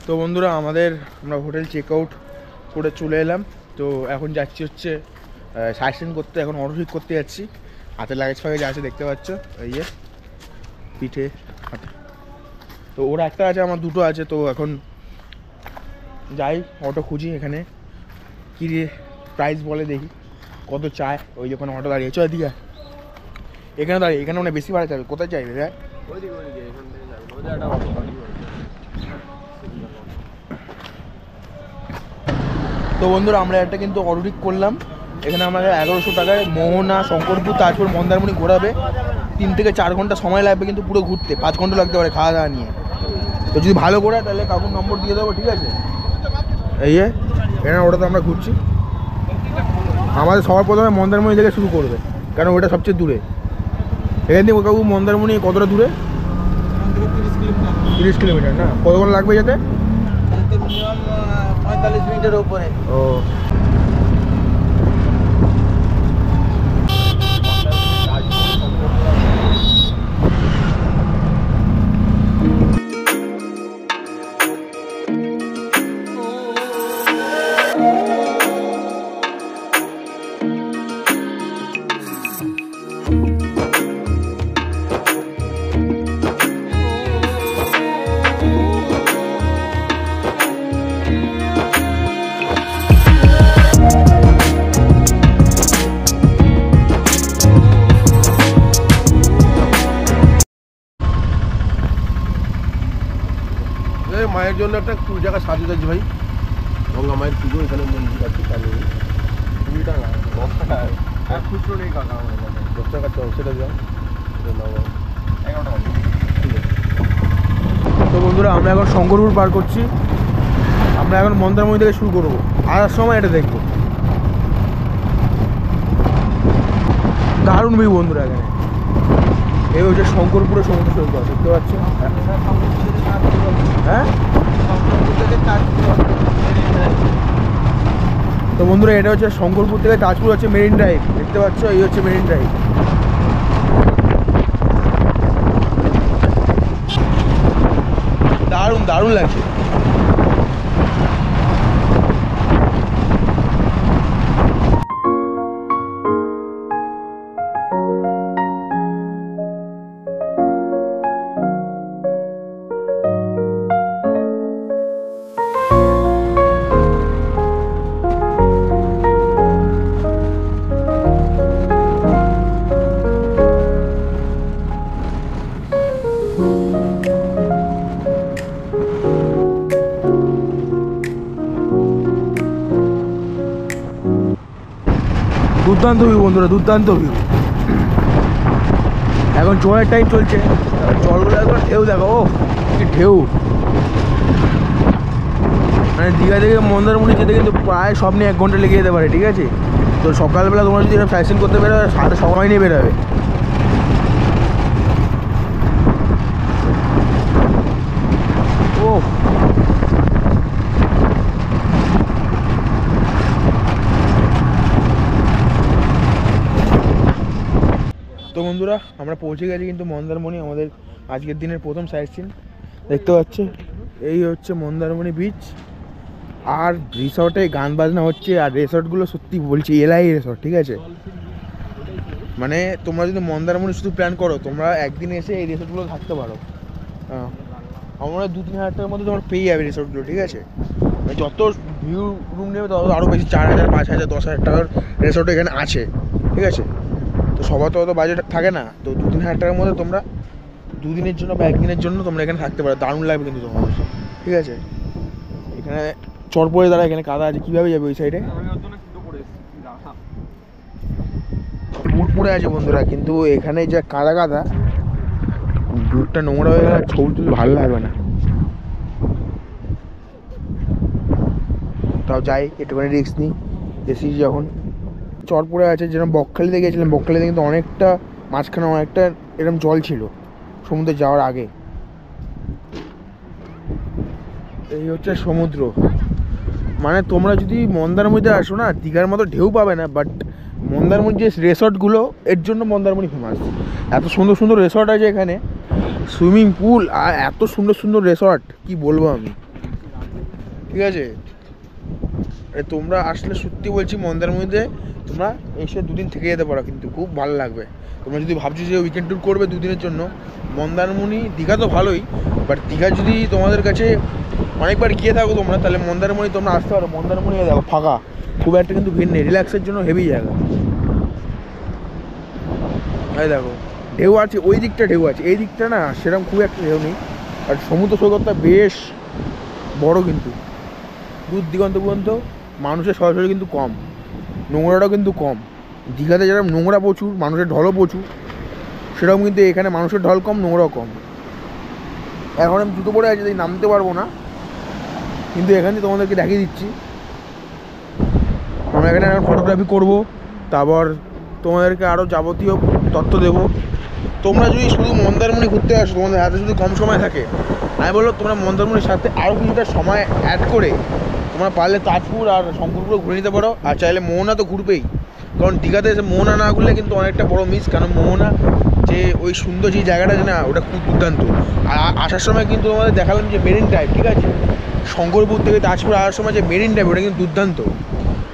তো বন্ধুরা আমরা হোটেল চেক আউট করে চলে এলাম। তো এখন যাচ্ছি হচ্ছে সাইট করতে, এখন অটো ঠিক করতে যাচ্ছি। হাতে লাগেজ ফাগেজ আছে দেখতে পাচ্ছ, এই যে পিঠে হাতে। তো ওর একটা আছে, আমার দুটো আছে। তো এখন যাই অটো খুঁজি, এখানে কী প্রাইস বলে দেখি কত চায়। ওই যখন অটো দাঁড়িয়ে চল দিকে এখানে দাঁড়িয়ে, এখানে মানে বেশি ভাড়া চাইবে। কোথায় চাইবে রে? তো বন্ধুরা আমরা একটা কিন্তু অটো ঠিক করলাম। এখানে আমাদের 1100 টাকায় মোহনা, শঙ্করপুর, তারপর মন্দারমণি ঘোরাবে। 3 থেকে 4 ঘন্টা সময় লাগবে কিন্তু পুরো ঘুরতে, 5 ঘন্টা লাগতে পারে খাওয়া দাওয়া নিয়ে। তো যদি ভালো ঘোরা তাহলে কাকুর নম্বর দিয়ে দেবো, ঠিক আছে? এই যে এখানে ওটাতে আমরা ঘুরছি। আমাদের সবার প্রথমে মন্দারমণি থেকে শুরু করবে, কারণ ওটা সবচেয়ে দূরে। এখান থেকে কাকু মন্দারমণি কতটা দূরে? 30 কিলোমিটার না? কতক্ষণ লাগবে যেতে? 45 মিনিটের উপরে। ও মায়ের জন্য একটা জায়গা সাজিয়ে যাচ্ছি ভাই। গঙ্গা মায়ের পুজো, এখানে মন্দির আছে। 20 টাকা 10 টাকা আর খুচরো নেই কাকা। আমার 10 টাকা চাও, সেটা দাও, সেটা নাও। 11 টাকা। তো বন্ধুরা আমরা এখন শঙ্করপুর পার করছি। আমরা এখন মন্দারমণি থেকে শুরু করবো, আর সময় এটা দেখবো। দারুণ ভিউ বন্ধুরা। এখানে এই হচ্ছে শঙ্করপুরের সমুদ্র সৈকত, দেখতে পাচ্ছ? হ্যাঁ। তো বন্ধুরা এটা হচ্ছে শঙ্করপুর থেকে তাজপুর হচ্ছে মেরিন ড্রাইভ, দেখতে পাচ্ছ? এই হচ্ছে মেরিন ড্রাইভ। দারুণ দারুণ লাগছে। দুর্দান্ত ভিউ বন্ধুরা, দুর্দান্ত ভিউ। এখন জলের টাইম চলছে, জলগুলো এখন ঢেউ দেখো, ও কি ঢেউ। মানে দীঘা থেকে মন্দারমণি যেতে কিন্তু প্রায় সব নিয়ে 1 ঘন্টা লেগে যেতে পারে, ঠিক আছে? তো সকালবেলা তোমরা যদি এটা ফ্যাশন করতে বেরোবে, সাথে সময় নিয়ে বেরোবে। ও তো বন্ধুরা আমরা পৌঁছে গেছি কিন্তু মন্দারমণি, আমাদের আজকের দিনের প্রথম সাইট সিন। দেখতে পাচ্ছ এই হচ্ছে মন্দারমণি বিচ। আর রিসর্টে গান বাজনা হচ্ছে, আর রিসর্টগুলো সত্যি বলছি এলাই রিসর্ট, ঠিক আছে? মানে তোমরা যদি মন্দারমণি শুধু প্ল্যান করো, তোমরা একদিন এসে এই রিসর্টগুলো থাকতে পারো। আমরা 2-3 হাজার টাকার মধ্যে তোমরা পেয়ে যাবে রিসর্টগুলো, ঠিক আছে? যত ভিউ রুম নেবে তত আরও বেশি, 4,000, 5,000, 10,000 টাকার রিসর্ট এখানে আছে, ঠিক আছে? তো সবার তো অত বাজেট থাকে না। তো 2-3 হাজার টাকার মধ্যে তোমরা 2 দিনের জন্য বা 1 দিনের জন্য তোমরা এখানে থাকতে পারো। দারুণ লাগবে কিন্তু তোমাদের, ঠিক আছে? এখানে চর পড়ে দাঁড়া, এখানে কাদা আছে, কীভাবে যাবে ওই সাইডে? বুট পড়ে আছে বন্ধুরা, কিন্তু এখানে যা কাদা কাদা, বুটটা নোংরা হয়ে গেলে ছবি তুলতে ভালো লাগবে না। তাও যাই, একটুখানি রিস্ক নিই। এসি যখন চর পড়ে আছে, যেরকম বকখালিতে গিয়েছিলাম, বকখালিতে কিন্তু অনেকটা মাঝখানে অনেকটা এরকম জল ছিল সমুদ্রে যাওয়ার আগে। এই হচ্ছে সমুদ্র। মানে তোমরা যদি মন্দারমণিতে আসো না, দীঘার মতো ঢেউ পাবে না, বাট মন্দারমণির যে রিসর্টগুলো, এর জন্য মন্দারমণি ফেমাস। এত সুন্দর সুন্দর রিসর্ট আছে এখানে, সুইমিং পুল, আর এত সুন্দর সুন্দর রিসর্ট কি বলবো আমি। ঠিক আছে। তোমরা আসলে সত্যি বলছি মন্দারমণিতে তোমরা এসে দুদিন থেকে যেতে পারো, কিন্তু খুব ভালো লাগবে। তোমরা যদি ভাবছো যে উইকেন্ড ট্যুর করবে দুদিনের জন্য, মন্দারমণি দীঘা তো ভালোই, বাট দীঘা যদি তোমাদের কাছে অনেকবার গিয়ে থাকো তোমরা, তাহলে মন্দারমণি তোমরা আসতে পারো। মন্দারমণি দেখো ফাঁকা, খুব একটা কিন্তু ভিড় নেই, রিল্যাক্সের জন্য হেভি জায়গা। এই দেখো ঢেউ আছে, ওই দিকটা ঢেউ আছে, এই দিকটা না সেরকম খুব একটা ঢেউ নেই। আর সমুদ্র সৈকতটা বেশ বড়, কিন্তু দূর দিগন্ত পর্যন্ত মানুষের সরাসরি কিন্তু কম, নোংরাটাও কিন্তু কম। দীঘাতে যেরকম নোংরা প্রচুর, মানুষের ঢলও প্রচুর, সেরকম কিন্তু এখানে মানুষের ঢল কম, নোংরাও কম। এখন আমি জুতো পরে আছি তাই নামতে পারবো না, কিন্তু এখানে তোমাদেরকে দেখিয়ে দিচ্ছি। আমরা এখানে এখন ফটোগ্রাফি করবো, তারপর তোমাদেরকে আরও যাবতীয় তথ্য দেবো। তোমরা যদি শুধু মন্দারমণি ঘুরতে আসো, তোমাদের হাতে যদি কম সময় থাকে, আমি বলবো তোমরা মন্দারমণির সাথে আরও কিছুটা সময় অ্যাড করে তোমরা পারলে তাজপুর আর শঙ্করপুরও ঘুরে নিতে পারো। আর চাইলে মোহনা তো ঘুরবেই, কারণ দীঘাতে এসে মোহনা না ঘুরলে কিন্তু অনেকটা বড় মিস। কারণ মোহনা যে ওই সুন্দর যে জায়গাটা আছে না, ওটা খুব দুর্দান্ত। আর আসার সময় কিন্তু তোমাদের দেখালাম যে মেরিন ড্রাইভ, ঠিক আছে, শঙ্করপুর থেকে তাজপুর আসার সময় যে মেরিন ড্রাইভ, ওটা কিন্তু দুর্দান্ত।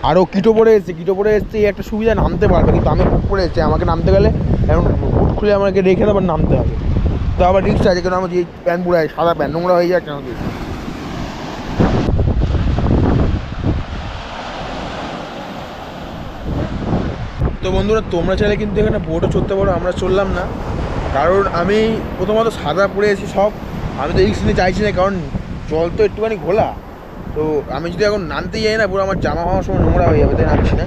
আরও কিটো পরে এসছে এই একটা সুবিধা, নামতে পারবে। কিন্তু আমি বুক করে এসেছি, আমাকে নামতে গেলে এখন বুট খুলে আমাকে রেখে আবার নামতে হবে, তো আবার রিক্সা আছে। কেন আমার যে প্যান্ট পুরো সাদা প্যান্ট নোংরা হয়ে যায় কেন দিয়ে। তো বন্ধুরা তোমরা চাইলে কিন্তু এখানে বোটও চড়তে পারো, আমরা চললাম না, কারণ আমি প্রথমত সাদা পরে এসেছি সব, আমি তো রিক্স নিতে চাইছি না, কারণ জল তো একটুখানি ঘোলা। তো আমি যদি এখন নামতেই যাই না, পুরো আমার জামা হওয়ার সময় নোংরা হয়ে যাবে, তাই নামছি না।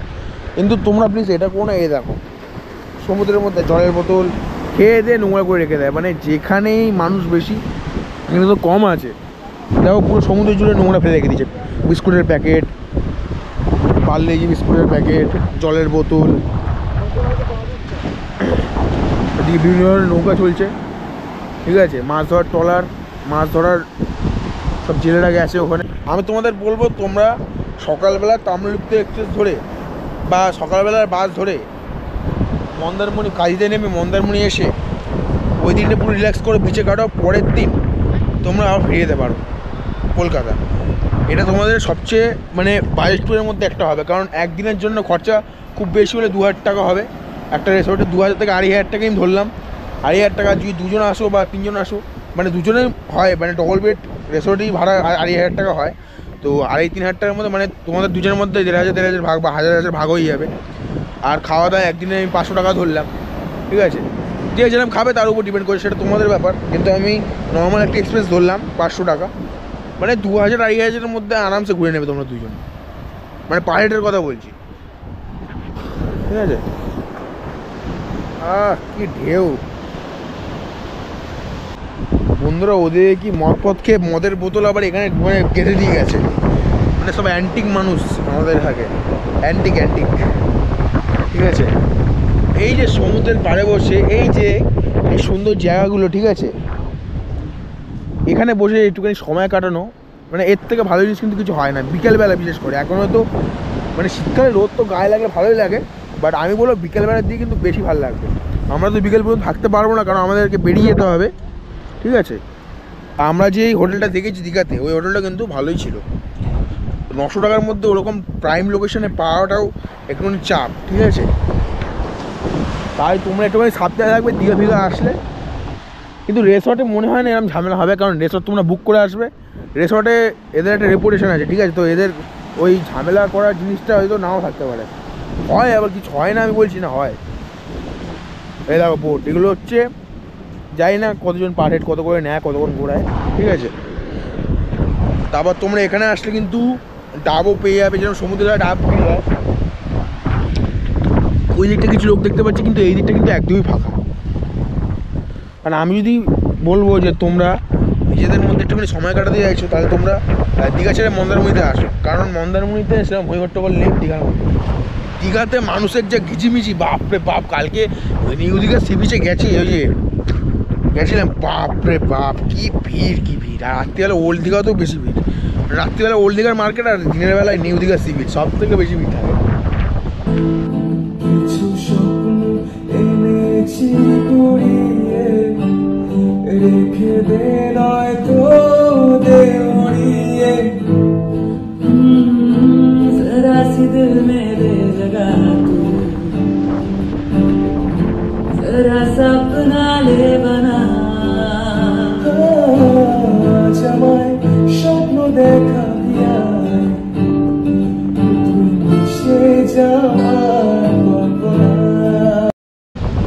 কিন্তু তোমরা প্লিজ এটা কোনো এ দেখো, সমুদ্রের মধ্যে জলের বোতল খেয়ে দিয়ে নোংরা করে রেখে দেয়, মানে যেখানেই মানুষ বেশি এখানে তো কম আছে, দেখো পুরো সমুদ্র জুড়ে নোংরা ফেলে রেখে দিচ্ছে। বিস্কুটের প্যাকেট, পার্লেজি বিস্কুটের প্যাকেট, জলের বোতল, এদিকে বিভিন্ন ধরনের নৌকা চলছে, ঠিক আছে, মাছ ধরার ট্রলার, মাছ ধরার সব জেলেরা গেছে ওখানে। আমি তোমাদের বলবো তোমরা সকালবেলা তাম্রলিপ্ত এক্সপ্রেস ধরে বা সকালবেলার বাস ধরে মন্দারমণি কাজীতে নেমে মন্দারমণি এসে ওই দিনটা পুরো রিল্যাক্স করে বিচে কাটাও, পরের দিন তোমরা আবার ফিরে যেতে পারো কলকাতা। এটা তোমাদের সবচেয়ে মানে বাজেট ট্যুরের মধ্যে একটা হবে, কারণ একদিনের জন্য খরচা খুব বেশি হলে 2000 টাকা হবে। একটা রিসোর্টে 2000 থেকে 2500 টাকা আমি ধরলাম। 2500 টাকা যদি দুজন আসো বা তিনজন আসো, মানে দুজনে হয়, মানে ডবল বেড রিসোর্টেই ভাড়া 2500 টাকা হয়। তো 2500-3000 টাকার মধ্যে মানে তোমাদের দুজনের মধ্যে 1500 ভাগ বা 1000 ভাগ হয়ে যাবে। আর খাওয়া দাওয়া একদিনে আমি 500 টাকা ধরলাম, ঠিক আছে, যে যেরকম খাবে তার উপর ডিপেন্ড করে, সেটা তোমাদের ব্যাপার। কিন্তু আমি নর্মাল একটা এক্সপ্রেস ধরলাম 500 টাকা, মানে 2000-2500-এর মধ্যে আরামসে ঘুরে নেবে তোমরা দুজন, মানে পার হেডের কথা বলছি, ঠিক আছে। কি ঢেউ বন্ধুরা, ওদের কি মদ পথ খেয়ে মদের বোতল আবার এখানে মানে গেঁথে দিয়ে গেছে, মানে সব অ্যান্টিক মানুষ আমাদের থাকে, অ্যান্টিক, ঠিক আছে। এই যে সমুদ্রের পাড়ে বসে এই যে এই সুন্দর জায়গাগুলো, ঠিক আছে, এখানে বসে একটুখানি সময় কাটানো, মানে এর থেকে ভালো জিনিস কিন্তু কিছু হয় না বিকেলবেলা, বিশেষ করে। এখন হয়তো মানে শীতকালে রোদ তো গায়ে লাগলে ভালোই লাগে, বাট আমি বলবো বিকেলবেলার দিকে কিন্তু বেশি ভালো লাগবে। আমরা তো বিকেল পর্যন্ত থাকতে পারবো না, কারণ আমাদেরকে বেরিয়ে যেতে হবে, ঠিক আছে। আমরা যে এই হোটেলটা দেখেছি দীঘাতে, ওই হোটেলটা কিন্তু ভালোই ছিল। 900 টাকার মধ্যে ওরকম প্রাইম লোকেশনে পাওয়াটাও একটুখানি চাপ, ঠিক আছে। তাই তোমরা একটুখানি সাবধানে থাকবে দীঘা ফিঘা আসলে। কিন্তু রিসর্টে মনে হয় না এরকম ঝামেলা হবে, কারণ রিসর্ট তোমরা বুক করে আসবে, রিসর্টে এদের একটা রেপুটেশন আছে, ঠিক আছে। তো এদের ওই ঝামেলা করার জিনিসটা হয়তো নাও থাকতে পারে, হয় আবার কিছু হয় না, আমি বলছি না হয়। এই দেখো বোট, এগুলো হচ্ছে জানি না কতজন পার হেড কত করে নেয়, কতক্ষণ ঘোরায়, ঠিক আছে। তারপর তোমরা এখানে আসলে কিন্তু ডাবও পেয়ে যাবে, যেরকম সমুদ্রে ডাব পেয়ে যায়। ওই দিকটা কিছু লোক দেখতে পাচ্ছি, কিন্তু এই দিকটা কিন্তু একদমই ফাঁকা। কারণ আমি যদি বলবো যে তোমরা নিজেদের মধ্যে একটুখানি সময় কাটাতে চাইছো, তাহলে তোমরা দীঘা ছেড়ে মন্দারমণিতে আসো, কারণ মন্দারমণিতে সেরকম হইহট্টগোল নেই দীঘার মধ্যে। দীঘাতে মানুষের যে ঘিচিমিচি, বাপরে বাপ, কালকে নিউ দীঘা সি বিচে গেছি, ওই যে গেছিলাম, বাপরে বাপ কি ভিড়, কি ভিড়। আর রাত্রিবেলা ওল্ড দীঘাতেও বেশি ভিড়, রাত্রিবেলা ওল্ড দীঘার মার্কেট আর দিনের বেলায় নিউ দীঘা সি বিচ সব থেকে বেশি ভিড় থাকে। রেখে দে নয় তো দে উড়িয়ে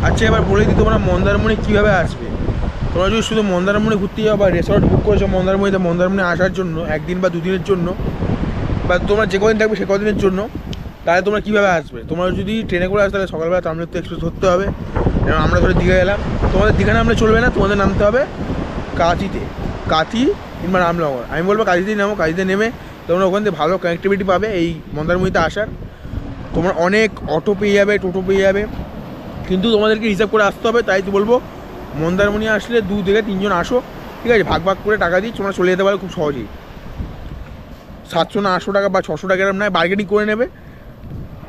আচ্ছা এবার বলে দিই তোমরা মন্দারমণি কীভাবে আসবে। তোমরা যদি শুধু মন্দারমণি ঘুরতে যাও বা রিসর্ট বুক করেছো মন্দারমণিতে, মন্দারমণি আসার জন্য একদিন বা দুদিনের জন্য, বা তোমরা যে কদিন থাকবে সে কদিনের জন্য, তাহলে তোমরা কীভাবে আসবে। তোমরা যদি ট্রেনে করে আসো তাহলে সকালবেলা তামিলনাড়ু এক্সপ্রেস ধরতে হবে। যেমন আমরা ধরে দীঘা এলাম, তোমাদের দীঘা নামলে চলবে না, তোমাদের নামতে হবে কাঁথিতে, কাঁথি কিংবা রামনগর। আমি বলবো কাঁথিতেই নামো। কাঁথিতে নেমে তোমরা ওখান থেকে ভালো কানেক্টিভিটি পাবে এই মন্দারমণিতে আসার। তোমরা অনেক অটো পেয়ে যাবে, টোটো পেয়ে যাবে, কিন্তু তোমাদেরকে রিজার্ভ করে আসতে হবে। তাই তো বলবো মন্দারমণি আসলে 2 থেকে 3 জন আসো, ঠিক আছে। ভাগ ভাগ করে টাকা দিই, তোমরা চলে যেতে পারো খুব সহজেই। 700 না 800 টাকা বা 600 টাকা এরকম নয়, বার্গেনিং করে নেবে।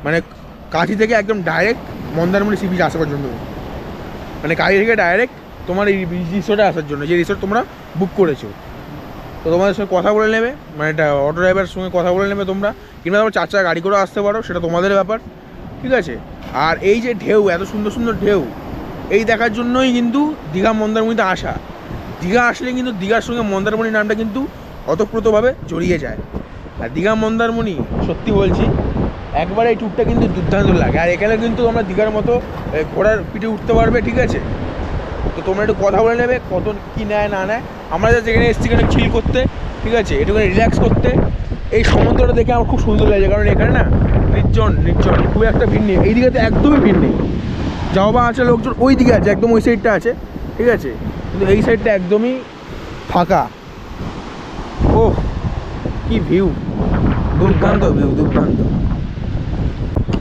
মানে কাঁথি থেকে একদম ডাইরেক্ট মন্দারমণি সি বিচ আসা পর্যন্ত, মানে কাঁথি থেকে ডাইরেক্ট তোমার এই রিসোর্টে আসার জন্য, যে রিসোর্ট তোমরা বুক করেছো। তো তোমাদের সঙ্গে কথা বলে নেবে, মানে এটা অটো ড্রাইভারের সঙ্গে কথা বলে নেবে তোমরা, কিংবা তোমরা 4 চাকা গাড়ি করে আসতে পারো, সেটা তোমাদের ব্যাপার, ঠিক আছে। আর এই যে ঢেউ, এত সুন্দর সুন্দর ঢেউ, এই দেখার জন্যই কিন্তু দীঘা মন্দারমণিতে আসা। দীঘা আসলে কিন্তু দীঘার সঙ্গে মন্দারমণি নামটা কিন্তু ওতপ্রোতভাবে জড়িয়ে যায়। আর দীঘা মন্দারমণি সত্যি বলছি একবার এই ট্যুরটা কিন্তু দুর্দান্ত লাগে। আর এখানে কিন্তু আমরা দীঘার মতো ঘোড়ার পিঠে উঠতে পারবে, ঠিক আছে। তো তোমরা একটু কথা বলে নেবে কত কী নেয় না নেয়। আমরা যেখানে এসেছি এখানে চিল করতে, ঠিক আছে, একটুখানি রিল্যাক্স করতে। এই সমুদ্রটা দেখে আমার খুব সুন্দর লাগে, কারণ এখানে না নির্জন নির্জন, খুব একটা ভিড় নেই। এই দিকে একদমই ভিড় নেই। যাও বা আছে লোকজন ওই দিকে আছে, একদম ওই সাইডটা আছে, ঠিক আছে, কিন্তু এই সাইডটা একদমই ফাঁকা। ও কি ভিউ, দুর্দান্ত ভিউ, দুর্দান্ত।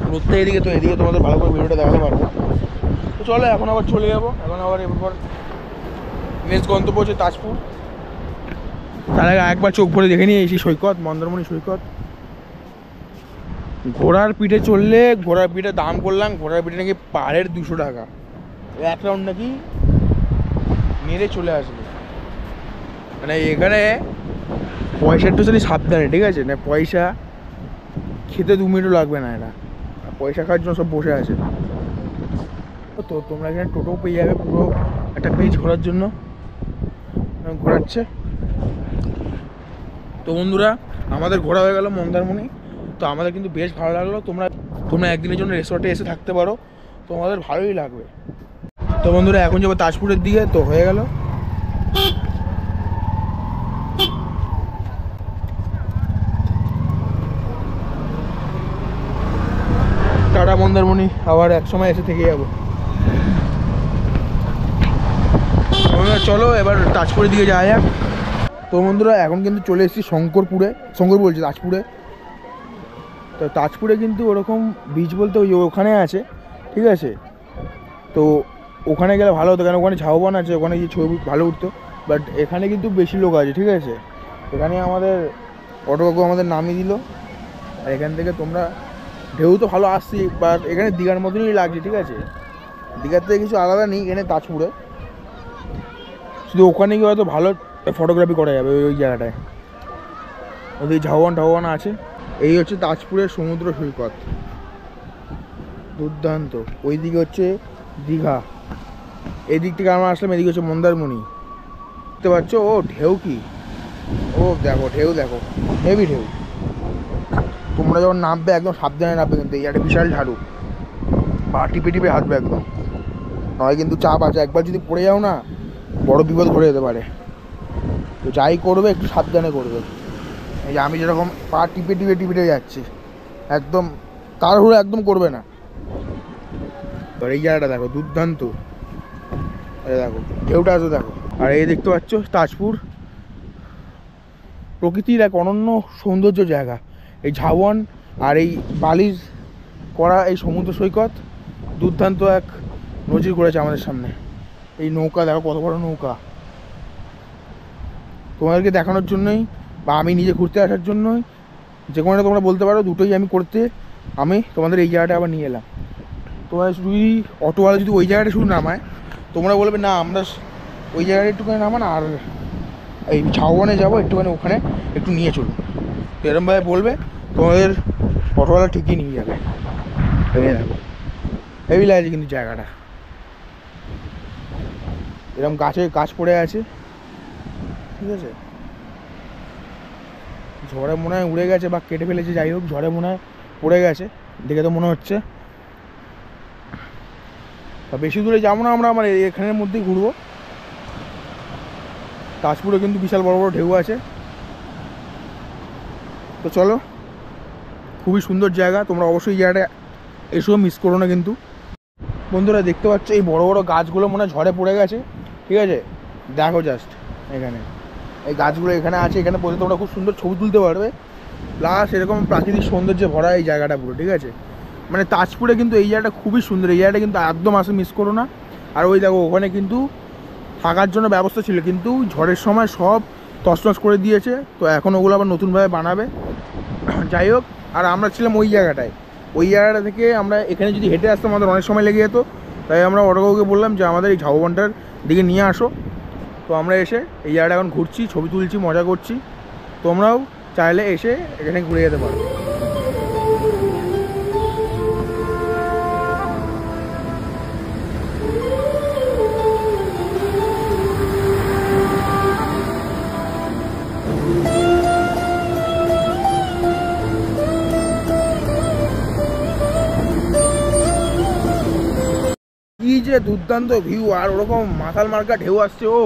প্রত্যেক এদিকে, তো এদিকে তোমাদের ভালো করে ভিডিওটা দেখাতে পারবো। তো চলো এখন আবার চলে যাবো, এখন আবার এরপর নেক্সট গন্তব্য হচ্ছে তাজপুর। তার আগে একবার চোখ ভরে দেখে নিয়ে এসি সৈকত, মন্দারমণি সৈকত। ঘোড়ার পিঠে চললে, ঘোড়ার পিঠে দাম করলাম, ঘোড়ার পিঠে নাকি পাহাড়ের 200 টাকা, 1 রাউন্ড নাকি মেরে চলে আসবে। মানে এখানে পয়সা একটু সাথে সাবধানে, ঠিক আছে, না পয়সা খেতে 2 মিনিটও লাগবে না, এরা পয়সা খাওয়ার জন্য সব বসে আছে। তো তোমরা এখানে টোটো পেয়ে যাবে পুরো একটা বিচ ঘোরার জন্য, ঘোরাচ্ছে। তো বন্ধুরা আমাদের ঘোরা হয়ে গেল মন্দারমণি। তো আমাদের কিন্তু বেশ ভালো লাগলো। তোমরা একদিনের জন্য রিসর্টে এসে থাকতে পারো, তোমাদের ভালোই লাগবে। তো বন্ধুরা এখন যাবো তাজপুরের দিকে। তো হয়ে গেল। টাটা মন্দারমণি, আবার এক সময় এসে থেকে যাবো। চলো এবার তাজপুরের দিকে যাওয়া যাক। তো বন্ধুরা এখন কিন্তু চলে এসেছি শঙ্কর বলছি তাজপুরে। তো তাজপুরে কিন্তু ওরকম বিচ বলতে ওই ওখানে আছে, ঠিক আছে। তো ওখানে গেলে ভালো হতো, কারণ ওখানে ঝাউবন আছে, ওখানে গিয়ে ছবি ভালো উঠতো। বাট এখানে কিন্তু বেশি লোক আছে, ঠিক আছে। এখানে আমাদের অটো কাকু আমাদের নামিয়ে দিল। আর এখান থেকে তোমরা ঢেউ তো ভালো আসছি, বাট এখানে দীঘার মতনই লাগছে, ঠিক আছে। দীঘার থেকে কিছু আলাদা নেই এখানে তাজপুরে, শুধু ওখানে গিয়ে হয়তো ভালো ফটোগ্রাফি করা যাবে ওই জায়গাটায়। ওদের ঝাউবন আছে। এই হচ্ছে তাজপুরের সমুদ্র সৈকত, দুর্দান্ত। ওই দিকে হচ্ছে দীঘা, এই দিক থেকে আমরা আসলাম, এদিকে হচ্ছে মন্দারমণি, দেখতে পাচ্ছ। ও ঢেউ কি, ও দেখো ঢেউ, দেখো হেভি ঢেউ। তোমরা যখন নামবে একদম সাবধানে নামবে, কিন্তু এই একটা বিশাল ঝাড়ু, পা টিপে টিপে হাঁটবে একদম, নয় কিন্তু চাপ আছে। একবার যদি পড়ে যাও না বড় বিপদ ঘটে যেতে পারে। তো যাই করবে একটু সাবধানে করবে। এই যে আমি যেরকম পা টিপে টিপে টিপে যাচ্ছি, একদম তাড়াহুড়ো একদম করবে না। আর এই জায়গাটা দেখো দুর্দান্ত, দেখো ঢেউটা আছে দেখো। আর এই দেখতে পাচ্ছ তাজপুর, প্রকৃতির এক অনন্য সৌন্দর্য জায়গা। এই ঝাউবন আর এই বালির করা এই সমুদ্র সৈকত দুর্দান্ত এক নজির করেছে আমাদের সামনে। এই নৌকা দেখো কত বড় নৌকা, তোমাদেরকে দেখানোর জন্যই বা আমি নিজে ঘুরতে আসার জন্যই, যে কোনো তোমরা বলতে পারো, দুটোই আমি করতে আমি তোমাদের এই জায়গাটা আবার নিয়ে এলাম। তোমরা যদি অটোওয়ালা যদি ওই জায়গাটা শুধু নামায়, তোমরা বলবে না আমরা ওই জায়গাটা একটুখানি নামান আর এই ঝাউবনে যাবো, একটুখানি ওখানে একটু নিয়ে চলুন। তো এরমভাবে বলবে, তোমাদের অটোওয়ালা ঠিকই নিয়ে যাবে। দেখো হেভি লাগছে কিন্তু জায়গাটা, এরকম গাছ পড়ে আছে, ঠিক আছে। ঝড়ে মনে হয় উড়ে গেছে বা কেটে ফেলেছে, যাই হোক ঝড়ে মনে হয় পড়ে গেছে। দেখে তো মনে হচ্ছে। বেশি দূরে যাবো না আমরা, আমার এখানের মধ্যেই ঘুরবো। তাজপুরে কিন্তু বিশাল বড় বড় ঢেউ আছে। তো চলো, খুবই সুন্দর জায়গা, তোমরা অবশ্যই জায়গাটা এসেও মিস করো না কিন্তু। বন্ধুরা দেখতে পাচ্ছ এই বড় বড় গাছগুলো মনে হয় ঝড়ে পড়ে গেছে, ঠিক আছে? দেখো জাস্ট এখানে এই গাছগুলো এখানে আছে, এখানে বসে তোমরা খুব সুন্দর ছবি তুলতে পারবে। প্লাস এরকম প্রাকৃতিক সৌন্দর্যে ভরা এই জায়গাটা পুরো, ঠিক আছে? মানে তাজপুরে কিন্তু এই জায়গাটা খুবই সুন্দর, এই জায়গাটা কিন্তু একদম আসে মিস করো না। আর ওই দেখো ওখানে কিন্তু থাকার জন্য ব্যবস্থা ছিল, কিন্তু ঝড়ের সময় সব তছনছ করে দিয়েছে। তো এখন ওগুলো আবার নতুনভাবে বানাবে। যাই হোক, আর আমরা ছিলাম ওই জায়গাটায়, ওই জায়গাটা থেকে আমরা এখানে যদি হেঁটে আসতাম আমাদের অনেক সময় লেগে যেত। তাই আমরা অটোকাউকে বললাম যে আমাদের এই ঝাউবনটার দিকে নিয়ে আসো। তো আমরা এসে এই জায়গাটা এখন ঘুরছি, ছবি তুলছি, মজা করছি। তোমরাও চাইলে এসে এখানে ঘুরে যেতে পারো। কি যে দুর্দান্ত ভিউ, আর ওরকম মাথাল মার্কা ঢেউ আসছে। ও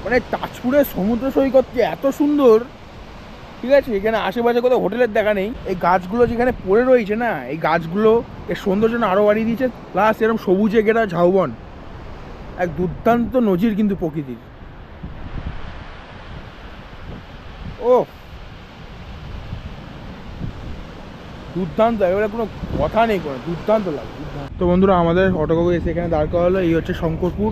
মানে তাজপুরের সমুদ্র সৈকত যে এত সুন্দর, ঠিক আছে? এখানে আশেপাশে কোথাও হোটেলের দেখা নেই। এই গাছগুলো যেখানে পড়ে রয়েছে না, এই গাছগুলো এর সৌন্দর্য আরও বাড়িয়ে দিয়েছে। প্লাস এরকম সবুজে ঘেরা ঝাউবন, এক দুর্দান্ত নজির কিন্তু প্রকৃতির। ও দুর্দান্ত, এবারে কোনো কথা নেই, কোনো দুর্দান্ত লাগে। তো বন্ধুরা আমাদের অটোকাকু এসে এখানে দাঁড় করা হলো। এই হচ্ছে শঙ্করপুর।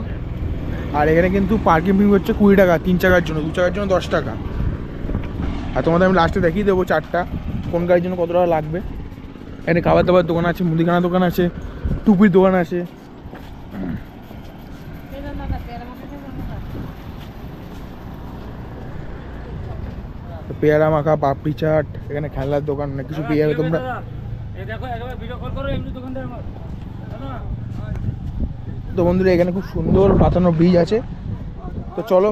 আর এখানে কিন্তু পার্কিং ফি হচ্ছে 20 টাকা, 3 চাকার জন্য, 2 চাকার জন্য 10 টাকা। আর তোমাদের আমি লাস্টে দেখিয়ে দেবো চারটা কোন গাড়ির জন্য কত টাকা লাগবে। এখানে খাবার দাবার দোকান আছে, মুদিখানা দোকান আছে, টুপির দোকান আছে। পেয়ারা মাখা, পাপড়ি চাট, এখানে খেলনার দোকান, অনেক কিছু পেয়ে যাবে তোমরা। তো বন্ধুরা এখানে খুব সুন্দর পাতানো ব্রিজ আছে। তো চলো,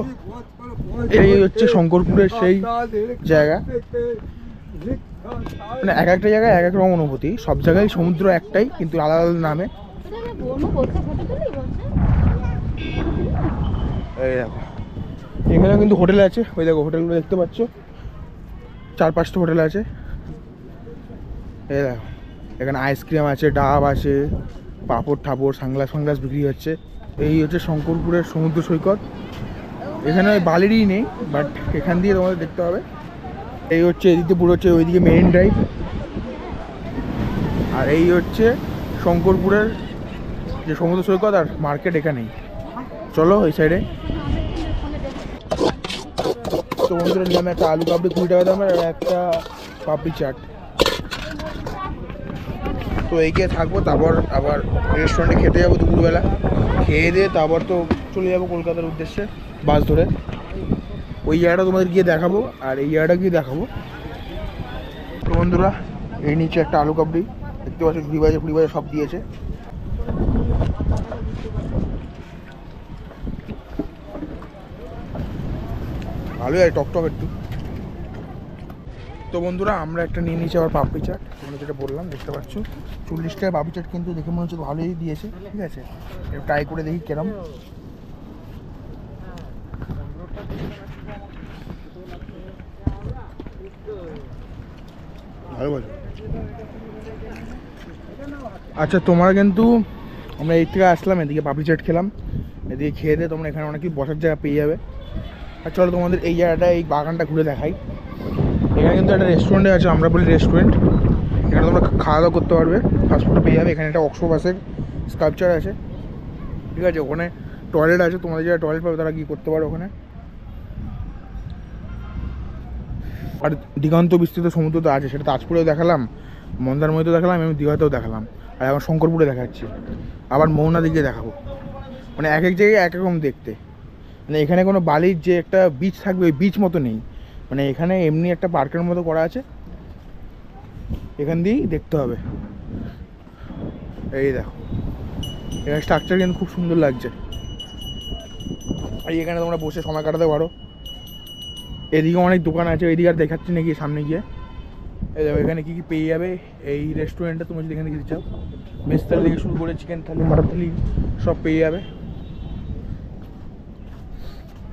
এই হচ্ছে শঙ্করপুরের সেই জায়গা। মানে এক একটা জায়গায় এক এক রকম অনুভূতি, সব জায়গায় সমুদ্র একটাই কিন্তু আলাদা আলাদা নামে। এই দেখো এখানে কিন্তু হোটেল আছে, ওই দেখো হোটেলগুলো দেখতে পাচ্ছ, 4-5টা হোটেল আছে। এই দেখো এখানে আইসক্রিম আছে, ডাব আছে, পাঁপড় ঠাপড়, সানগ্লাস বিক্রি হচ্ছে। এই হচ্ছে শঙ্করপুরের সমুদ্র সৈকত। এখানে ওই বালিরই নেই, বাট এখান দিয়ে তোমাদের দেখতে হবে। এই হচ্ছে এদিকে পুরো হচ্ছে ওইদিকে মেরিন ড্রাইভ, আর এই হচ্ছে শঙ্করপুরের যে সমুদ্র সৈকত আর মার্কেট এখানেই। চলো এই সাইডে। তো বন্ধুরা নিলাম একটা আলু কাবলি 20 টাকা দামের, আর একটা পাপড়ি চাট। তো এইকে থাকবো, তারপর আবার রেস্টুরেন্টে খেতে যাবো দুপুরবেলা। খেয়ে দিয়ে তারপর তো চলে যাবো কলকাতার উদ্দেশ্যে বাস ধরে। ওই জায়গাটা তোমাদের গিয়ে দেখাবো, আর এই জায়গাটা গিয়ে দেখাবো। তো বন্ধুরা এই নিচে একটা আলু কাবলি দেখতে পাচ্ছ, ঘুড়ি বাজে সব দিয়েছে। ভালোই আর টকটক একটু। তো বন্ধুরা আমরা একটা নিয়ে নিয়েছি আবার পাপড়ি চাট, তোমরা যেটা বললাম দেখতে পাচ্ছ 40 টাকা পাপড়ি চাট, কিন্তু দেখে মনে হচ্ছে ভালোই দিয়েছে, ঠিক আছে? ট্রাই করে দেখি কেরম। ভালো ভালো। আচ্ছা তোমরা কিন্তু, আমরা এই থেকে আসলাম, এদিকে পাপড়ি চাট খেলাম, এদিকে খেয়ে দিয়ে তোমরা এখানে অনেক কিছু বসার জায়গা পেয়ে যাবে। আর চলো তোমাদের এই জায়গাটা, এই বাগানটা ঘুরে দেখাই। এখানে কিন্তু একটা রেস্টুরেন্টে আছে, আমরা বলি রেস্টুরেন্ট। এখানে তোমরা খাওয়া দাওয়া করতে পারবে, ফাস্টফুড পেয়ে যাবে। এখানে একটা অক্সোপাসের স্কাল্পচার আছে, ঠিক আছে? ওখানে টয়লেট আছে, তোমাদের যারা টয়লেট পাবে তারা কি করতে পারো ওখানে। আর দিগন্ত বিস্তৃত সমুদ্র তো আছে, সেটা তাজপুরেও দেখালাম, মন্দারমণিতেও দেখালাম, আমি দীঘাতেও দেখালাম, আর এখন শঙ্করপুরে দেখাচ্ছি, আবার মোহনা দিকে দেখাবো। মানে এক এক জায়গায় এক রকম দেখতে। মানে এখানে কোনো বালির যে একটা বিচ থাকবে, ওই বিচ মতো নেই। মানে এখানে এমনি একটা পার্কের মতো করা আছে, এখান দিয়েই দেখতে হবে। এই দেখো এখানে স্ট্রাকচার কিন্তু খুব সুন্দর লাগছে। আর এখানে তোমরা বসে সময় কাটাতে পারো। এদিকে অনেক দোকান আছে, এদিকে আর দেখাচ্ছি নাকি সামনে গিয়ে। এই দেখো এখানে কী কী পেয়ে যাবে এই রেস্টুরেন্টটা। তুমি যদি এখানে খেতে চাও, ভেজ থালি থেকে শুরু করে চিকেন থালি, মাটন থালি সব পেয়ে যাবে।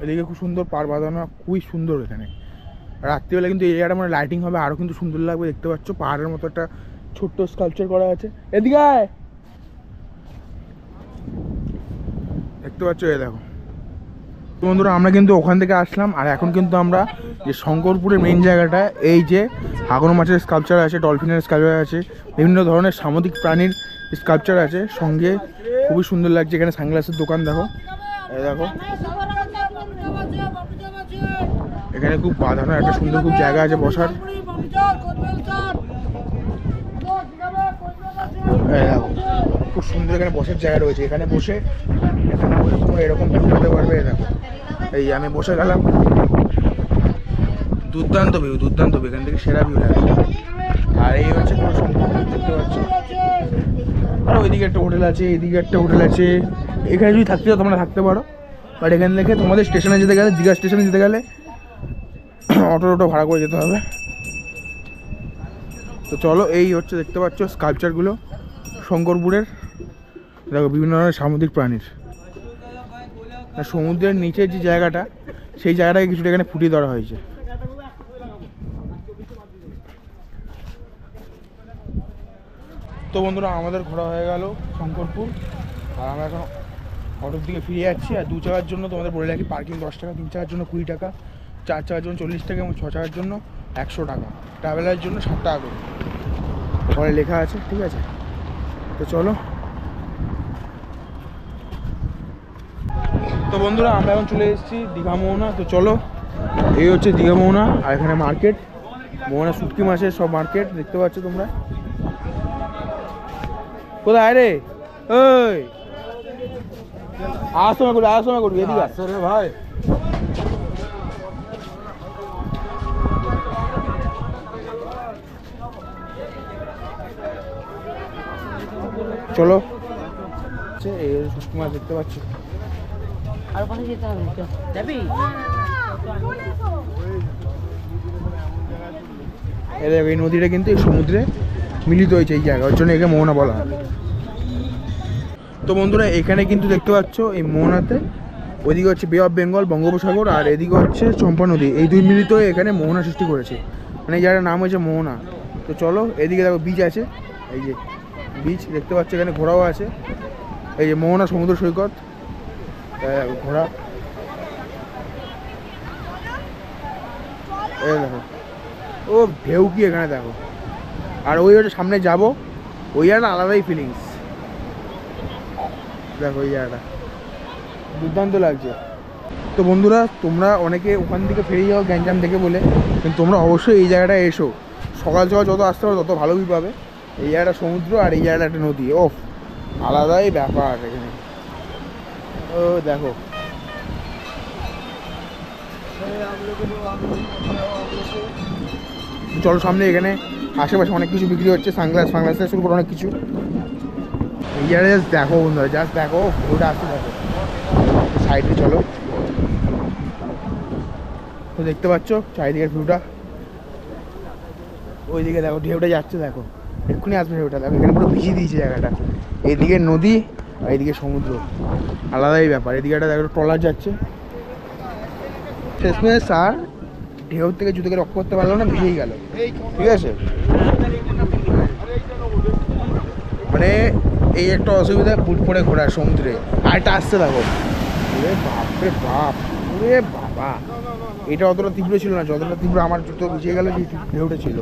এদিকে খুব সুন্দর পাড় বাঁধানো, খুবই সুন্দর এখানে। রাত্রিবেলা কিন্তু এই জায়গাটা মানে লাইটিং হবে, আরও কিন্তু সুন্দর লাগবে। দেখতে পাচ্ছ পাহাড়ের মতো একটা ছোট্ট স্কাল্পচার করা আছে। এদিকে দেখতে পাচ্ছ, এই দেখো। তো বন্ধুরা আমরা কিন্তু ওখান থেকে আসলাম, আর এখন কিন্তু আমরা যে শঙ্করপুরের মেন জায়গাটা, এই যে হাগর মাছের স্কাল্পচার আছে, ডলফিনের স্কাল্পচার আছে, বিভিন্ন ধরনের সামুদ্রিক প্রাণীর স্কাল্পচার আছে সঙ্গে, খুবই সুন্দর লাগছে। এখানে সানগ্লাসের দোকান দেখো, এই দেখো এখানে খুব বাঁধানো একটা সুন্দর খুব জায়গা আছে বসার। দেখো খুব সুন্দর এখানে বসার জায়গা রয়েছে, এখানে বসে তোমরা এরকম ভিউ পেতে পারবে। দেখো এই আমি বসে গেলাম, দুর্দান্ত ভিউ, দুর্দান্ত ভিউ, এখান থেকে সেরা ভিউ লাগে। আর এই হচ্ছে পুরো সম্পূর্ণ দেখতে পাচ্ছি। আর ওইদিকে একটা হোটেল আছে, এদিকে একটা হোটেল আছে। এখানে যদি থাকতে চাও তোমরা থাকতে পারো, বাট এখান থেকে তোমাদের স্টেশনে যেতে গেলে, দীঘা স্টেশনে যেতে গেলে অটো ভাড়া করে যেতে হবে। তো চলো, এই হচ্ছে দেখতে পাচ্ছ স্কাল্পচারগুলো শঙ্করপুরের। দেখো বিভিন্ন ধরনের সামুদ্রিক প্রাণীর। সমুদ্রের নিচের যে জায়গাটা, সেই জায়গাটাকে কিছুটা এখানে ফুটিয়ে ধরা হয়েছে। তো বন্ধুরা আমাদের ঘোরা হয়ে গেল শঙ্করপুর, আর আমরা এখন অটোর দিকে ফিরে যাচ্ছি। আর 2 চাকার জন্য তোমাদের বলে রাখি পার্কিং 10 টাকা, 3 চাকার জন্য 20 টাকা, 4 চাকার জন্য 40 টাকা এবং 6 চাকার জন্য 100 টাকা, ট্রাভেলারের জন্য 7 টাকা করে পরে লেখা আছে, ঠিক আছে। তো চলো। তো বন্ধুরা আমরা এখন চলে এসেছি দীঘা মোহনা। তো চলো, এই হচ্ছে দীঘা মোহনা, আর এখানে মার্কেট, মোহনা শুটকি মাছের সব মার্কেট দেখতে পাচ্ছ তোমরা। কোথায় রে? ওই আসময় করবি এদিকে আসো রে ভাই। চলো, এই শুটকি মাছ দেখতে পাচ্ছ। আর পাশে যেতে হবে, যাবি? এই নদীটা কিন্তু এই সমুদ্রে মিলিত হয়েছে এই জায়গা, ওর জন্য একে মোহনা বলা হয়। তো বন্ধুরা এখানে কিন্তু দেখতে পাচ্ছ এই মোহনাতে, ওইদিকে হচ্ছে বে অফ বেঙ্গল বঙ্গোপসাগর, আর এদিকে হচ্ছে চম্পা নদী, এই দুই মিলিত হয়ে এখানে মোহনা সৃষ্টি করেছে, মানে এই জায়গাটার নাম হয়েছে মোহনা। তো চলো, এদিকে দেখো বিচ আছে, এই যে বিচ দেখতে পাচ্ছ, এখানে ঘোড়াও আছে। এই যে মোহনা সমুদ্র সৈকত, ঘোড়া, এই দেখো ও ঢেউ কি এখানে দেখো। আর ওই হচ্ছে সামনে যাবো, ওই জায়গাটা আলাদাই ফিলিংস। দেখো এই জায়গাটা দুর্দান্ত লাগছে। তো বন্ধুরা তোমরা অনেকে ওখান থেকে ফিরে যাও গ্যাঞ্জাম থেকে বলে, কিন্তু তোমরা অবশ্যই এই জায়গাটায় এসো। সকাল সকাল যত আসতে পারো তত ভালো ভিউ পাবে। এই জায়গাটা সমুদ্র আর এই জায়গাটা একটা নদী, ওফ আলাদাই ব্যাপার এখানে। ও দেখো চলো সামনে, এখানে আশেপাশে অনেক কিছু বিক্রি হচ্ছে, সানগ্লাস থেকে শুরু করে অনেক কিছু। এই জায়গায় জাস্ট দেখো বন্ধুরা, জাস্ট দেখো ওটা আসতে দেখো সাইডে। চলো, তো দেখতে পাচ্ছ চারিদিকের ভিউটা, ওইদিকে দেখো ঢেউটা যাচ্ছে, দেখো এক্ষুনি আসবে ঢেউটা। দেখো এখানে পুরো ভিজিয়ে দিয়েছে জায়গাটা, এইদিকে নদী আর এইদিকে সমুদ্র, আলাদাই ব্যাপার। এদিকে একটা দেখো ট্রলার যাচ্ছে, শেষমেশ আর ঢেউ থেকে জুতোকে রক্ষা করতে পারলো না, ভিজেই গেল, ঠিক আছে। মানে এই একটা অসুবিধা বুট পরে ঘোরা সমুদ্রে। আর এটা আসছে দেখো, ওরে বাপরে বাপ, ওরে বাবা, এটা অতটা তীব্র ছিল না যতটা তীব্র আমার জুতো ভিজে গেল যে ঢেউটা ছিল।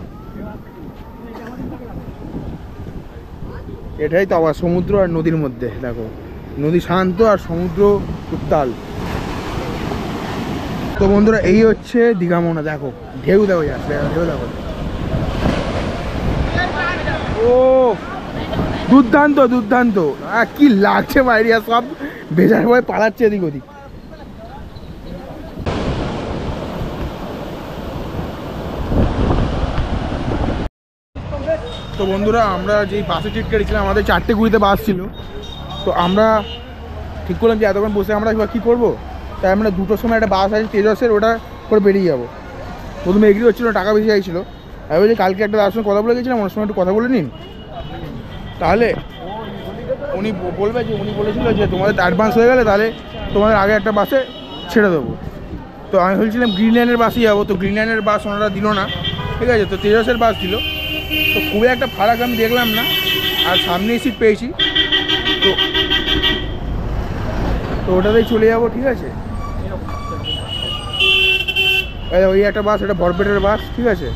এটাই তো আবার সমুদ্র আর নদীর মধ্যে, দেখো নদী শান্ত আর সমুদ্র উত্তাল। তো বন্ধুরা এই হচ্ছে দীঘা মোহনা, দেখো ঢেউ দেখো যাচ্ছে, ঢেউ দেখো, ও দুর্দান্ত দুর্দান্ত। কি লাগছে বাইরে, সব বেজার ভয় পালাচ্ছে এদিক ওদিক। তো বন্ধুরা আমরা যেই বাসে টিকিট কেটেছিলাম, আমাদের 4:20 বাস ছিল। তো আমরা ঠিক করলাম যে এতক্ষণ বসে আমরা কী করবো, তাই আমরা 2টোর সময় একটা বাস আছে তেজসের, ওটা করে বেরিয়ে যাবো। প্রথমে এগ্রি হচ্ছিলো, টাকা বেশি চাইছিলো, আমি বলছি কালকে একটা তার সঙ্গে কথা বলে গেছিলাম, ওনার সঙ্গে একটু কথা বলে নিন, তাহলে উনি বলবে যে উনি বলেছিল যে তোমাদের অ্যাডভান্স হয়ে গেলে তাহলে তোমাদের আগে একটা বাসে ছেড়ে দেবো। তো আমি বলছিলাম গ্রিন লাইনের বাসেই যাবো, তো গ্রিন লাইনের বাস ওনারা দিল না, ঠিক আছে, তো তেজসের বাস দিল। তো খুবই একটা ফারাক আমি দেখলাম না, আর সামনেই সিট পেয়েছি, তো তো ওটাতেই চলে যাবো, ঠিক আছে। ওই একটা বাস, এটা বরপেটের বাস, ঠিক আছে।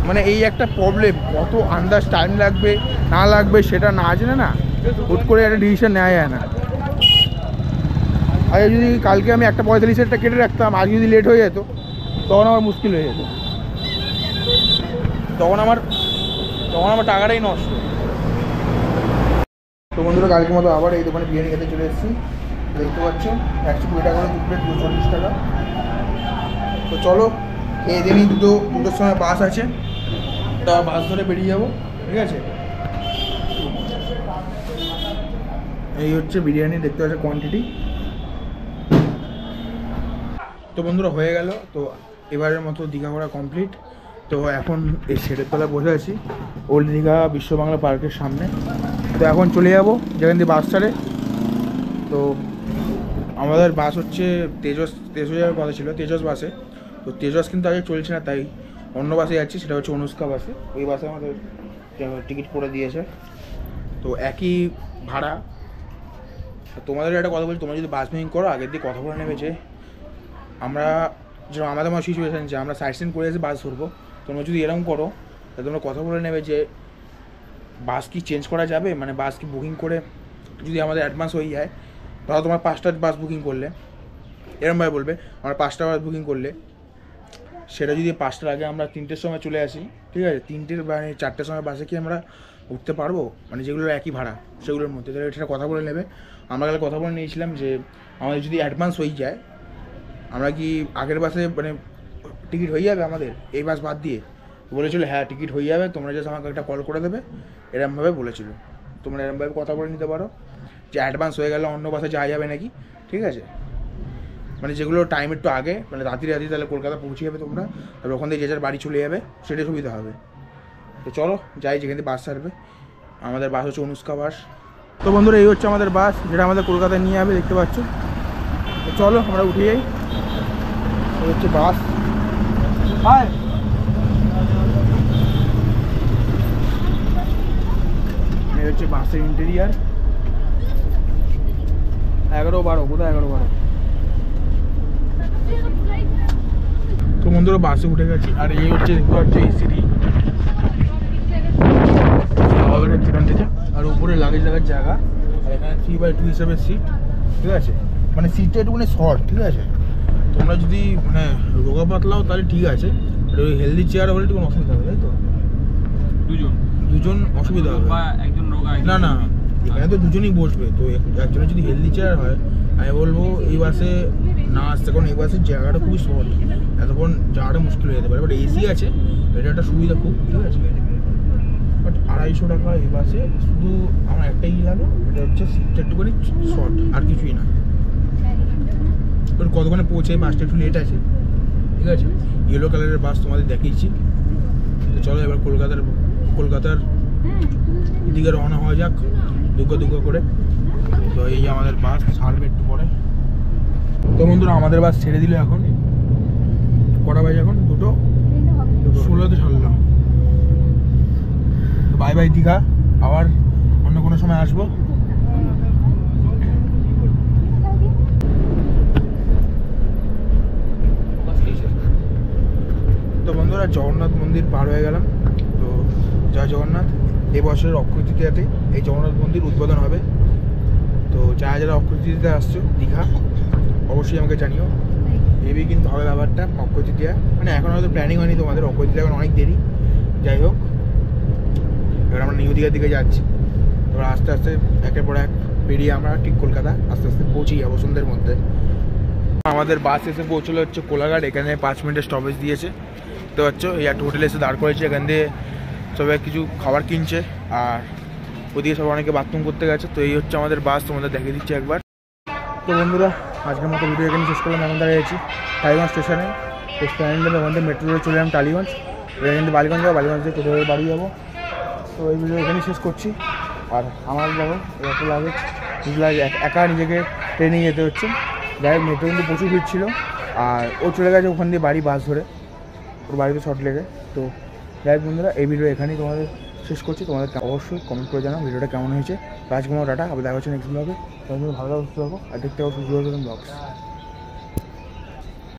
মানে এই একটা প্রবলেম, কত আন্দাজ টাইম লাগবে না লাগবে সেটা না জেনে না হুট করে একটা ডিসিশন নেওয়া যায় না। আগে যদি কালকে আমি 1:45 কেটে রাখতাম, আজ যদি লেট হয়ে যেত তখন আমার মুশকিল হয়ে যেত, তখন আমার টাকাটাই নষ্ট। তো বন্ধুরা কালকে মতো আবার এই দোকানে বিরিয়ানি খেতে চলে এসেছি, দেখতে পাচ্ছ 120 টাকা করে 2 প্লেট, 240 টাকা। তো চলো এই দিনই দুটোর সময় বাস আছে, তা বাস ধরে বেরিয়ে যাবো, ঠিক আছে। এই হচ্ছে বিরিয়ানি, দেখতে পাচ্ছ কোয়ান্টিটি। তো বন্ধুরা হয়ে গেল, তো এবারের মতো দীঘা ঘোরা কমপ্লিট। তো এখন এই শেডের তলায় বসে আছি ওল্ড দীঘা বিশ্ব বাংলা পার্কের সামনে। তো এখন চলে যাব যেখান দিয়ে বাস ছাড়ে। তো আমাদের বাস হচ্ছে তেজস যাওয়ার কথা ছিল, তেজস বাসে। তো তেজস কিন্তু আগে চলছে না, তাই অন্য বাসে যাচ্ছি, সেটা হচ্ছে অনুষ্কা বাসে। ওই বাসে আমাদের টিকিট করে দিয়েছে, তো একই ভাড়া। তোমাদের একটা কথা বলছি, তোমরা যদি বাস বুকিং করো আগের দিয়ে কথা বলে নেবে যে আমরা যেরকম আমাদের আমার সিচুয়েশান যে আমরা সাইট সিন করে এসে বাস ধরবো, তোমরা যদি এরকম করো তাহলে তোমরা কথা বলে নেবে যে বাস কি চেঞ্জ করা যাবে, মানে বাস কি বুকিং করে যদি আমাদের অ্যাডভান্স হয়ে যায়, ধরো তোমার 5টা বাস বুকিং করলে, এরকমভাবে বলবে আমরা 5টা বাস বুকিং করলে সেটা যদি 5টার আগে আমরা 3টের সময় চলে আসি, ঠিক আছে, 3টের মানে 4টের সময় বাসে কি আমরা উঠতে পারবো, মানে যেগুলোর একই ভাড়া সেগুলোর মধ্যে, তাহলে সেটা কথা বলে নেবে। আমরা কালে কথা বলে নিয়েছিলাম যে আমাদের যদি অ্যাডভান্স হয়ে যায় আমরা কি আগের বাসে মানে টিকিট হয়ে যাবে আমাদের এই বাস বাদ দিয়ে, বলেছিল হ্যাঁ টিকিট হয়ে যাবে, তোমরা জাস্ট আমাকে একটা কল করে দেবে, এরমভাবে বলেছিল। তোমরা এরমভাবে কথা বলে নিতে পারো যে অ্যাডভান্স হয়ে গেলে অন্য বাসে যাওয়া যাবে নাকি, ঠিক আছে, মানে যেগুলো টাইম একটু আগে, মানে রাত্রি তাহলে কলকাতা পৌঁছে যাবে তোমরা, তারপর ওখান থেকে যে যার বাড়ি চলে যাবে, সেটাই সুবিধা হবে। তো চলো যাই যেখান থেকে বাস ছাড়বে। আমাদের বাস হচ্ছে অনুষ্কা বাস। তো বন্ধুরা এই হচ্ছে আমাদের বাস, যেটা আমাদের কলকাতায় নিয়ে যাবে, দেখতে পাচ্ছ। তো চলো আমরা উঠে যাই, এই হচ্ছে বাস। এই হচ্ছে বাসের ইন্টেরিয়ার। 11-12 কোথায় 11-12। তো বন্ধুরা বাসে উঠে গেছি, আর এই হচ্ছে দেখতে পাচ্ছ এই সিঁড়ি, আর উপরে লাগেজ রাখার জায়গা, আর এখানে 3x2 হিসাবে সিট, ঠিক আছে, মানে সিটটা একটুখানি শর্ট, ঠিক আছে। তোমরা যদি মানে রোগা পাতলাও তাহলে ঠিক আছে, আর ওই হেলদি চেয়ার হলে একটু কোনো অসুবিধা হবে, তাই তো? দুজন অসুবিধা হবে না, না এখানে তো দুজনই বসবে, তো একজনের যদি হেলদি চেয়ার হয় আমি বলবো এই বাসে না আসতে, কারণ এই বাসের জায়গাটা খুবই শর্ট, এতক্ষণ যাওয়াটা মুশকিল হয়ে যেতে পারে। বাট এসি আছে, এটা একটা সুবিধা খুব, ঠিক আছে। বাট 250 টাকা এই বাসে শুধু আমার একটাই লাগে, এটা হচ্ছে সিটটা একটুখানি শর্ট, আর কিছুই না। কতক্ষণে পৌঁছে, বাসটা একটু লেট আছে, ঠিক আছে। ইয়েলো কালারের বাস তোমাদের দেখিয়েছি। তো চলো এবার কলকাতার দিকে রওনা হওয়া যাক দুগ্গা করে। তো এই আমাদের বাস ছাড়বে একটু পরে। তো বন্ধুরা আমাদের বাস ছেড়ে দিল, এখন কটা বাজে, এখন 2:16 ছাড়লাম। তো বাই বাই দীঘা, আবার অন্য কোনো সময় আসবো। তো বন্ধুরা জগন্নাথ মন্দির পার হয়ে গেলাম। তো জয় জগন্নাথ। এই বছরের অক্ষয় তৃতীয়াতে এই জগন্নাথ মন্দির উদ্বোধন হবে। তো যারা অক্ষয় তৃতীয়াতে আসছো দীঘা, অবশ্যই আমাকে জানিও, হেভি কিন্তু হবে ব্যাপারটা। অক্ষয় তৃতীয়া মানে এখন হয়তো প্ল্যানিং হয়নি তোমাদের, অক্ষয় তৃতীয়া এখন অনেক দেরি। যাই হোক, এবার আমরা নিউ দীঘার দিকে যাচ্ছি। এবার আস্তে আস্তে একের পর এক পেরিয়ে আমরা ঠিক কলকাতা আস্তে আস্তে পৌঁছে যাবো সন্ধ্যের মধ্যে। আমাদের বাস এসে পৌঁছলো হচ্ছে কোলাঘাট, এখানে 5 মিনিটের স্টপেজ দিয়েছে। দেখতে পাচ্ছ এই একটা হোটেলে এসে দাঁড় করেছে, এখান দিয়ে সবাই কিছু খাবার কিনছে, আর ওদিকে সব অনেকে বাথরুম করতে গেছে। তো এই হচ্ছে আমাদের বাস, তোমাদের দেখিয়ে দিচ্ছি একবার। তো বন্ধুরা আজকের মতো ভিডিও এখানে শেষ করলাম। এখন দাঁড়িয়ে আছি টালিগঞ্জ স্টেশনে। তো স্ট্যান্ডের মধ্যে মেট্রো রোডে চলে এলাম টালিগঞ্জ। এখানে কিন্তু বালিগঞ্জ যাবো, বালিগঞ্জ থেকে কোথাও বাড়ি যাবো। তো এই ভিডিও এখানেই শেষ করছি। আর আমার দেখো এত লাগে একা নিজেকে ট্রেনে যেতে হচ্ছে। যাই হোক, মেট্রো কিন্তু প্রচুর ভিড় ছিল। আর ও চলে গেছে ওখান দিয়ে বাড়ি বাস ধরে, ওর বাড়িতে শর্ট লেগে। তো যাই হোক বন্ধুরা, এই ভিডিও এখানেই তোমাদের শেষ করছি। তোমাদের অবশ্যই কমেন্ট করে জানাও ভিডিওটা কেমন হয়েছে। আজকে আমার টাটা, আবার দেখা হচ্ছে নেক্সট ব্লগে। তোমাদের ভালো লাগবে আর দেখতে পাবো সুযোগ ব্লগস।